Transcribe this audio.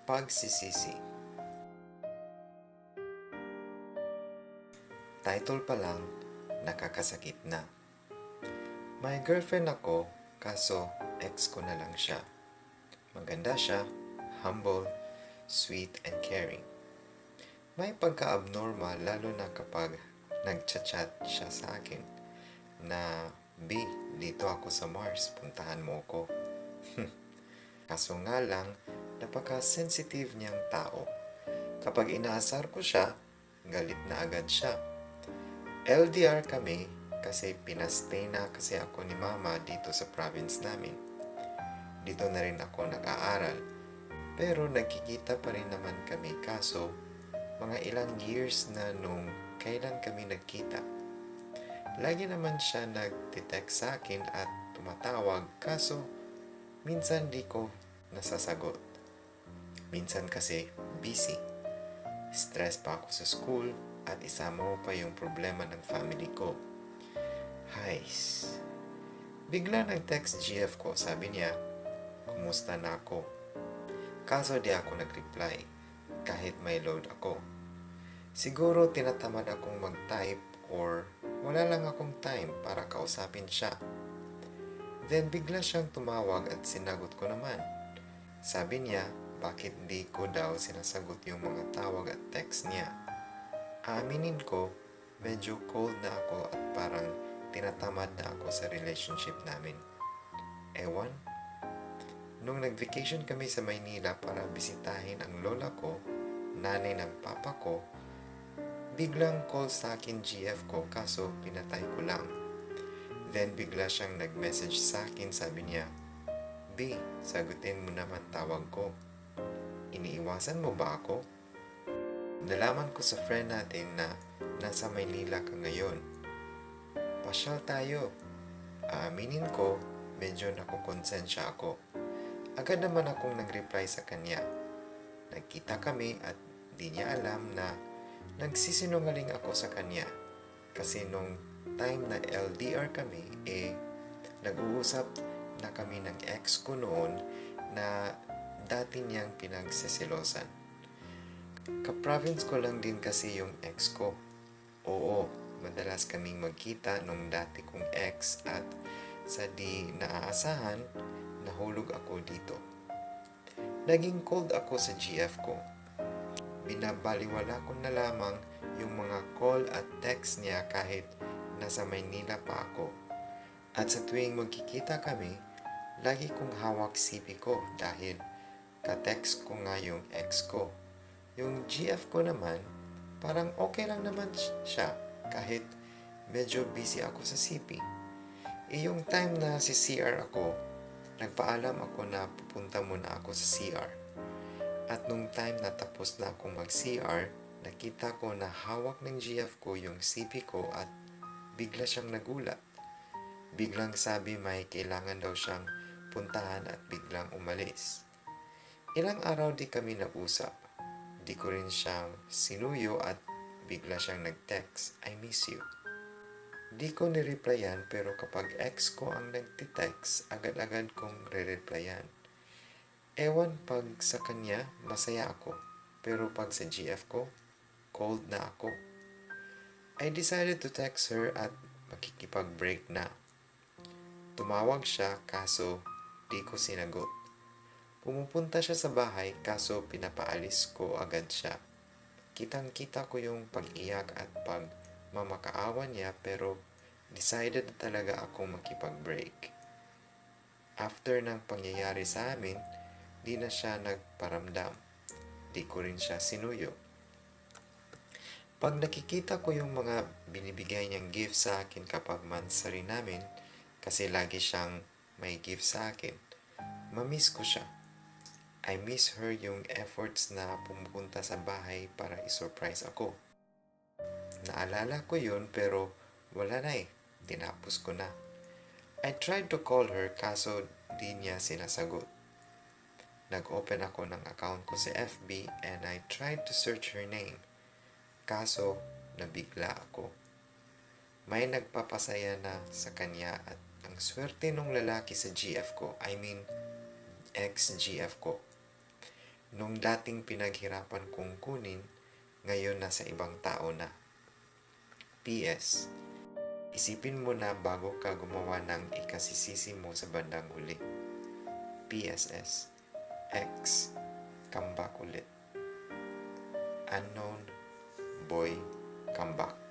Pagsisisi. Title pa lang, nakakasakit na. May girlfriend ako, kaso ex ko na lang siya. Maganda siya, humble, sweet, and caring. May pagka-abnormal lalo na kapag nagchat-chat siya sa akin na, B, dito ako sa Mars, puntahan mo ko. Kaso nga lang, napaka-sensitive niyang tao. Kapag inaasar ko siya, galit na agad siya. LDR kami kasi pinastay na kasi ako ni mama dito sa province namin. Dito na rin ako nag-aaral. Pero nagkikita pa rin naman kami kaso mga ilang years na nung kailan kami nagkita. Lagi naman siya nag-text sa akin at tumatawag kaso minsan di ko nasasagot. Minsan kasi busy. Stress pa ako sa school at isama mo pa yung problema ng family ko. Hays. Bigla nag-text GF ko, sabi niya, kumusta na ako? Kaso di ako nag-reply kahit may load ako. Siguro tinatamad akong mag-type or wala lang akong time para kausapin siya. Then bigla siyang tumawag at sinagot ko naman. Sabi niya, bakit di ko daw sinasagot yung mga tawag at text niya. Aaminin ko, medyo cold na ako at parang tinatamad na ako sa relationship namin. Ewan? Nung nag-vacation kami sa Maynila para bisitahin ang lola ko, nanay ng papa ko, biglang call sa akin GF ko kaso pinatay ko lang. Then bigla siyang nag-message sa akin, sabi niya, B, sagutin mo naman tawag ko. Iniiwasan mo ba ako? Nalaman ko sa friend natin na nasa Maynila ka ngayon. Pasyal tayo. Aaminin ko, medyo nakukonsensya ako. Agad naman akong nag-reply sa kanya. Nagkita kami at di niya alam na nagsisinungaling ako sa kanya. Kasi nung time na LDR kami, nag-uusap na kami ng ex ko noon na dati niyang pinagsisilosan. Ka-province ko lang din kasi yung ex ko. Oo, madalas kaming magkita nung dati kong ex at sa di naaasahan, nahulog ako dito. Naging cold ako sa GF ko. Binabaliwala ko na lamang yung mga call at text niya kahit nasa Maynila pa ako. At sa tuwing magkikita kami, lagi kong hawak CP ko dahil ka-text ko nga yung ex ko. Yung GF ko naman, parang okay lang naman siya kahit medyo busy ako sa CP. Yung time na si CR ako, nagpaalam ako na pupunta muna ako sa CR. At nung time na tapos na akong mag-CR, nakita ko na hawak ng GF ko yung CP ko at bigla siyang nagulat. Biglang sabi may kailangan daw siyang puntahan at biglang umalis. Ilang araw di kami nag-usap. Di ko rin siyang sinuyo at bigla siyang nag-text, I miss you. Di ko nireplyan pero kapag ex ko ang nagtitext, agad-agad kong re-replyan. Ewan pag sa kanya, masaya ako. Pero pag sa GF ko, cold na ako. I decided to text her at makikipag-break na. Tumawag siya kaso di ko sinagot. Pumupunta siya sa bahay kaso pinapaalis ko agad siya. Kitang-kita ko yung pag-iyak at pagmamakaawa niya pero decided na talaga akong makipag-break. After ng pangyayari sa amin, di na siya nagparamdam. Di ko rin siya sinuyo. Pag nakikita ko yung mga binibigay niyang gift sa akin kapag mansari namin, kasi lagi siyang may gift sa akin, mamiss ko siya. I miss her yung efforts na pumupunta sa bahay para isurprise ako. Naalala ko yun pero wala na tinapos ko na. I tried to call her kaso di niya sinasagot. Nag-open ako ng account ko sa FB and I tried to search her name. Kaso nabigla ako. May nagpapasaya na sa kanya at ang swerte nung lalaki sa GF ko, I mean ex-GF ko. Nung dating pinaghirapan kong kunin, ngayon nasa ibang tao na. PS. Isipin mo na bago ka gumawa ng ikasisisi mo sa bandang huli. PSS. X. Comeback ulit. Unknown boy comeback.